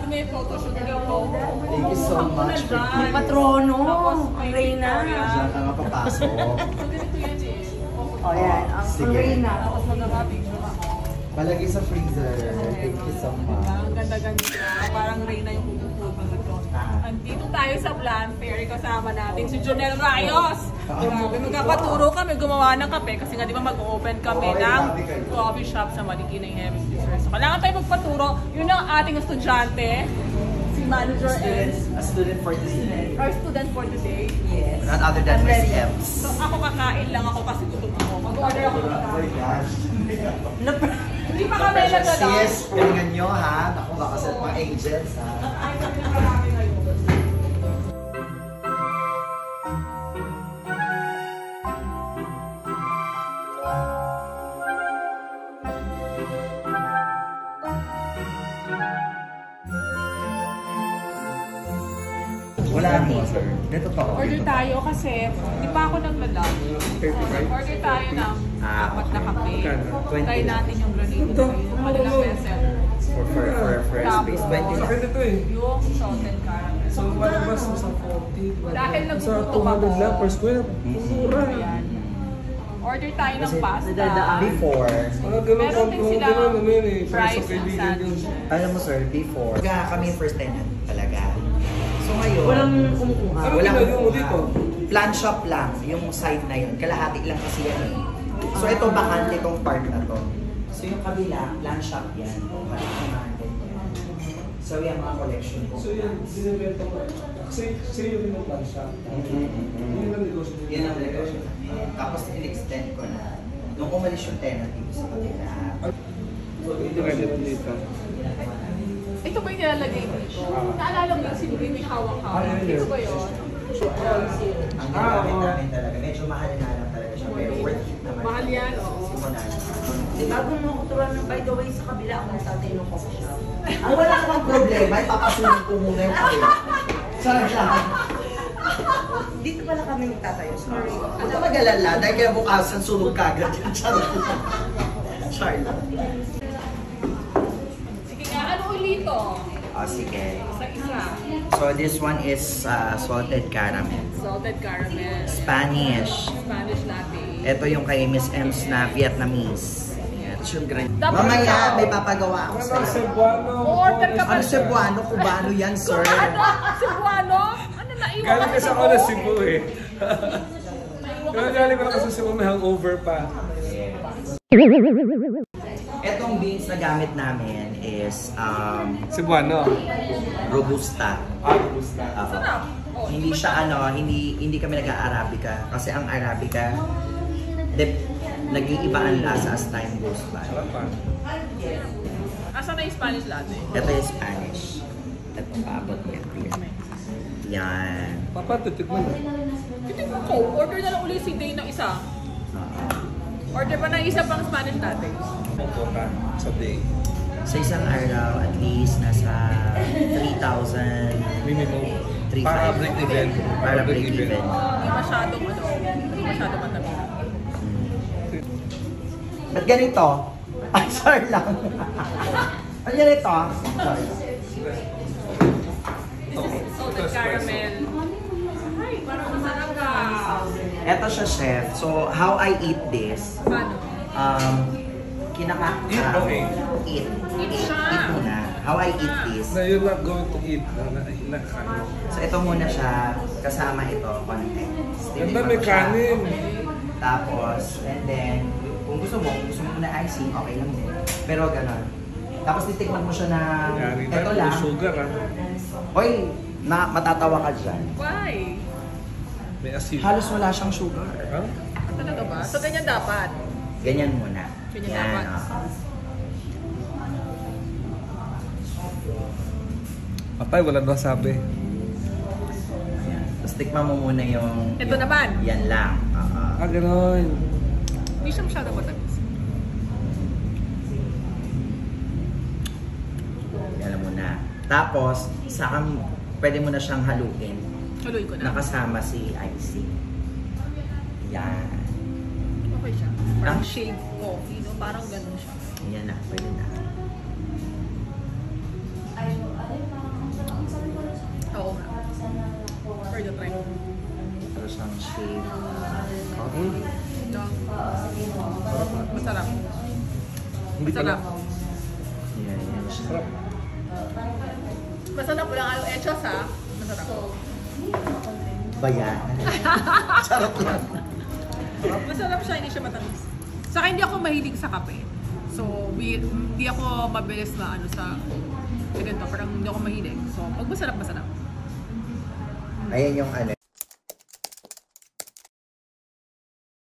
may photoshoot dito. Thank you so much. May patrono. Ang Reyna. Diyan ka nga papasok. So, ganito yan eh. O yan, ang Reyna. Tapos magkakapicture ako. Palagi sa freezer. Thank you so much. Ang ganda-ganda. Parang Reyna yung pupupunod ko. Andito tayo sa Plant Fair. Kasama natin si Jonel Rayos. Grabe, magkapaturo kami gumawa ng kape. Kasi nga di ba mag-open kami ng coffee shop sa Marikina Heaven Dessert. So kailangan tayo magpaturo. Yun ang ating estudyante. Si Manager A student for today. Our student for today. Yes. Not other than Miss Ems. So ako kakain lang ako kasi gutom ako. Mag-order ako ng kape. Hindi pa kami nagalaw. Sis, galingan nyo ha. Naku, baka sa mga agents ha. Wala mo, sir. Dito pa ako. Order tayo kasi di pa ako nagla-lunch. Order tayo ng apat na kape. Try natin yung granito. Yung kanilang bestseller. For a fresh space. 20 Sa akin ito eh. Yung salted caramel. So, malabas mo sa 40. Dahil Sa nagugutom ako. 200 lang per square. Mura. Ayan. Order tayo ng pasta. Before, Mga ganun Meron din silang ganun naman eh. Para fries sa and kaibigan yun. sandwich. alam mo sir, before, kami yung first tenant talaga. So ngayon, Walang kumukuha. Ano walang ginawa mo dito? Plan shop lang, yung side na yun. Kalahati lang kasi yan eh. So ito bakante itong part na to. So yung kabila, plan shop yan. So yung mga collection ko. So yan, binibenta mo. Kasi sa'yo rin ang plan shop. Yun ang negosyo. Yan ang negosyo. Tapos in-extend ko na. Nung umalis yung tenant dito sa kabila. Ito ka dito. Ito ba yung nilalagay dito? Naalala mo yung sinigay may hawak-hawak? Ito ba yun? Ang ginagamit namin talaga. Medyo mahal na lang talaga siya. Pero worth it naman. Mahal yan, oo. Simulan. Bago mo ako turuan ng by the way sa kabila ako tatay ng coffee shop. Ang wala ka bang problema, ipapasunin ko muna yung kabila. Sarap lang. Dito pala kami magtatayo. Sorry. Huwag ka mag-alala, dahil kaya bukasan sunog kagad yan. Charlotte. Sige nga, ano ulit ito? Oh, sige. Isa-isa. So this one is salted caramel. Salted caramel. Spanish. Spanish latte. Ito yung kay Miss Ems na Vietnamese. Yan. Yung grand. Dapat Mamaya, ikaw. may papagawa ako Ano sa'yo. Cebuano? Order ka pa. Ano Cebuano? Cubano yan, sir. Ano? Cebuano? Ano naiwan Galing ka kasi sa ako na Cebu eh. Pero galing ko na kasi Cebu, may hangover pa. Etong beans na gamit namin is Cebuano? Robusta. Gusta. Sarap. Oh, Hindi siya hindi kami nag-Arabica kasi ang Arabica nag-iiba ang lasa as time goes by. Sarap pa. Asa na yung Spanish latte? Ito yung Spanish. Ito paabot niya. Yan. Papa, titikman mo. Titignan ko. Order na lang ulit si Day ng isa. Order pa ng isa pang Spanish latte. Ito ka sa day. Sa isang araw, at least nasa 3,000. Minimum. 3,500. Para break even. Para break even. Hindi masyadong hindi masyadong matamis. Ba't ganito? Ay, sorry lang. Ba't ganito? Sorry. Salted caramel. Ay, parang masarap ka. Ito siya, chef. So, how I eat this, Paano? Eat siya. Eat muna. How I eat this. Na you're not going to eat. So, ito muna siya. Kasama ito, konti. Ganda, may kanin. Tapos, and then, kung gusto mo muna icing, okay lang din. Pero ganon. Tapos titikman mo siya ng Yari ito na, lang. sugar ah. Hoy, matatawa ka dyan. Why? May asin. Halos wala siyang sugar. Ha? Talaga ba? So, ganyan dapat. Ganyan muna. Ganyan Yan, dapat. oh. Patay, wala na sabi. Ayan. Tapos tikman mo muna yung... Ito naman. Yan lang. Ah, gano'n. Hindi siya masyadong matamis. Yan muna. Tapos, pwede mo na siyang haluin. Haluin ko na. Nakasama si icing. Yan. Okay siya. Parang shade coffee, no? Parang ganun siya. Yan na, pwede na. Oo nga. For the try. Ito siyang shake. No. Masarap. Hindi pala. Masarap. Yan, yan siya. Sarap. Masarap lang ang echos ha. Masarap. Bayan. Charot lang. Masarap siya, hindi siya matamis. Saka hindi ako mahilig sa kape. So, hindi ako mabilis na ano sa ganito. Parang hindi ako mahilig. So, pag masarap, masarap. Ayan yung ano,